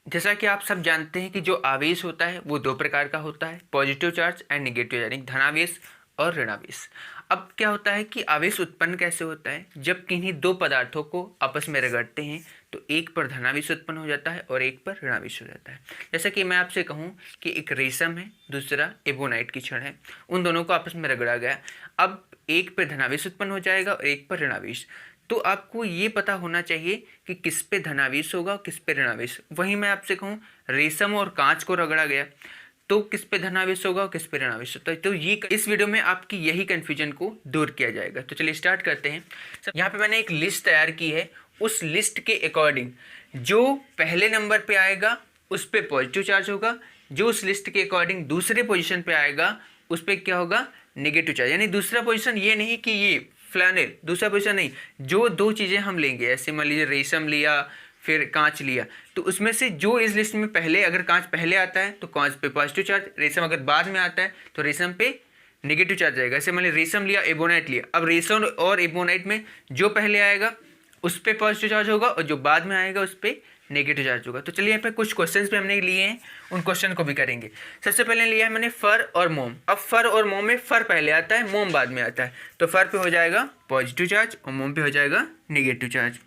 जैसा कि आप सब जानते हैं कि जो आवेश होता है वो दो प्रकार का होता है, पॉजिटिव चार्ज एंड नेगेटिव यानी धनावेश और ऋणावेश। अब क्या होता है कि आवेश उत्पन्न कैसे होता है, जब किन्हीं दो पदार्थों को आपस में रगड़ते हैं तो एक पर धनावेश उत्पन्न हो जाता है और एक पर ऋणावेश हो जाता है। जैसा कि मैं आपसे कहूँ कि एक रेशम है, दूसरा एबोनाइट की छड़ है, उन दोनों को आपस में रगड़ा गया। अब एक पर धनावेश उत्पन्न हो जाएगा और एक पर ऋणावेश। तो आपको ये पता होना चाहिए कि किस पे धनावेश होगा और किस पे ऋणावेश। वहीं मैं आपसे कहूँ रेशम और कांच को रगड़ा गया तो किस पे धनावेश होगा और किस पे ऋणावेश होता है। तो ये इस वीडियो में आपकी यही कन्फ्यूजन को दूर किया जाएगा। तो चलिए स्टार्ट करते हैं। यहाँ पे मैंने एक लिस्ट तैयार की है, उस लिस्ट के अकॉर्डिंग जो पहले नंबर पे आएगा उस पे पॉजिटिव चार्ज होगा, जो उस लिस्ट के अकॉर्डिंग दूसरे पोजिशन पे आएगा उस पर क्या होगा, नेगेटिव चार्ज। यानी दूसरा पोजिशन ये नहीं कि ये फ्लैनेल, दूसरा पोजिशन नहीं, जो दो चीज़ें हम लेंगे, ऐसे मान लीजिए रेशम लिया फिर कांच लिया, तो उसमें से जो इस लिस्ट में पहले, अगर कांच पहले आता है तो कांच पे पॉजिटिव चार्ज, रेशम अगर बाद में आता है तो रेशम पे नेगेटिव चार्ज आएगा। ऐसे मान लीजिए रेशम लिया, एबोनाइट लिया, अब रेशम और एबोनाइट में जो पहले आएगा उस पर पॉजिटिव चार्ज होगा और जो बाद में आएगा उस पर नेगेटिव चार्ज होगा। तो चलिए यहाँ पे कुछ क्वेश्चंस भी हमने लिए हैं, उन क्वेश्चन को भी करेंगे। सबसे पहले लिया है मैंने फर और मोम। अब फर और मोम में फर पहले आता है, मोम बाद में आता है, तो फर पे हो जाएगा पॉजिटिव चार्ज और मोम पे हो जाएगा नेगेटिव चार्ज।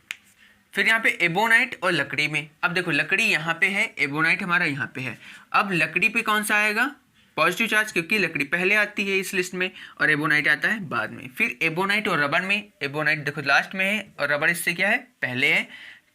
फिर यहाँ पे एबोनाइट और लकड़ी में, अब देखो लकड़ी यहाँ पे है, एबोनाइट हमारा यहाँ पे है। अब लकड़ी पे कौन सा आएगा, पॉजिटिव चार्ज, क्योंकि लकड़ी पहले आती है इस लिस्ट में और एबोनाइट आता है बाद में। फिर एबोनाइट और रबर में, एबोनाइट देखो लास्ट में है और रबर इससे क्या है, पहले है,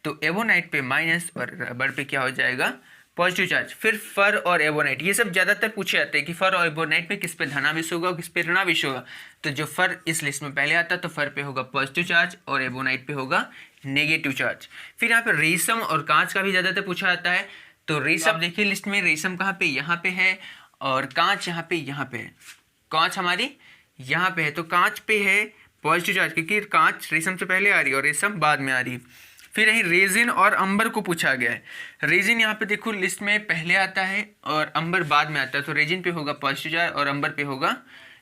तो एबोनाइट पे माइनस और रबर पे क्या हो जाएगा, पॉजिटिव चार्ज। फिर फर और एबोनाइट, ये सब ज़्यादातर पूछे जाते हैं कि फर और एबोनाइट में किस पे धनावेश होगा और किस पे ऋणावेश होगा। तो जो फर इस लिस्ट में पहले आता है तो फर पे होगा पॉजिटिव चार्ज और एबोनाइट पे होगा नेगेटिव चार्ज। फिर यहाँ पे रेशम और कांच का भी ज़्यादातर पूछा जाता है। तो रेशम देखिए लिस्ट में रेशम कहाँ पे, यहाँ पे है, और कांच यहाँ पे है। कांच हमारी यहाँ पे है, तो कांच पे है पॉजिटिव चार्ज क्योंकि कांच रेशम से पहले आ रही है और रेशम बाद में आ रही है। फिर यही रेजिन और अंबर को पूछा गया है। रेजिन यहाँ पे देखो लिस्ट में पहले आता है और अंबर बाद में आता है, तो रेजिन पे होगा पॉजिटिव चार्ज और अंबर पे होगा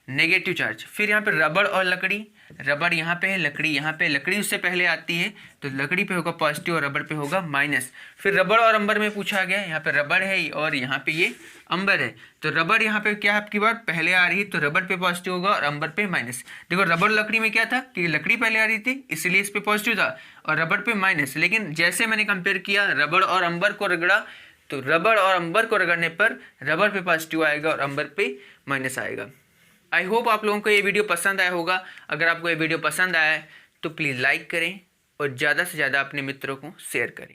नेगेटिव चार्ज। फिर यहाँ पे रबड़ और लकड़ी, रबड़ यहाँ पे है, लकड़ी यहाँ पे, लकड़ी उससे पहले आती है तो लकड़ी पे होगा पॉजिटिव और रबड़ पे होगा माइनस। फिर रबड़ और अंबर में पूछा गया, यहाँ पे रबड़ है और यहाँ पे ये अंबर है, तो रबड़ यहाँ पे क्या है आपकी बार पहले आ रही है तो रबड़ पे पॉजिटिव होगा और अंबर पे माइनस। देखो रबड़ लकड़ी में क्या था कि लकड़ी पहले आ रही थी इसलिए इस पे पॉजिटिव था और रबड़ पे माइनस, लेकिन जैसे मैंने कंपेयर किया रबड़ और अंबर को रगड़ा तो रबड़ और अंबर को रगड़ने पर रबड़ पे पॉजिटिव आएगा और अंबर पे माइनस आएगा। आई होप आप लोगों को ये वीडियो पसंद आया होगा। अगर आपको ये वीडियो पसंद आया है तो प्लीज़ लाइक करें और ज़्यादा से ज़्यादा अपने मित्रों को शेयर करें।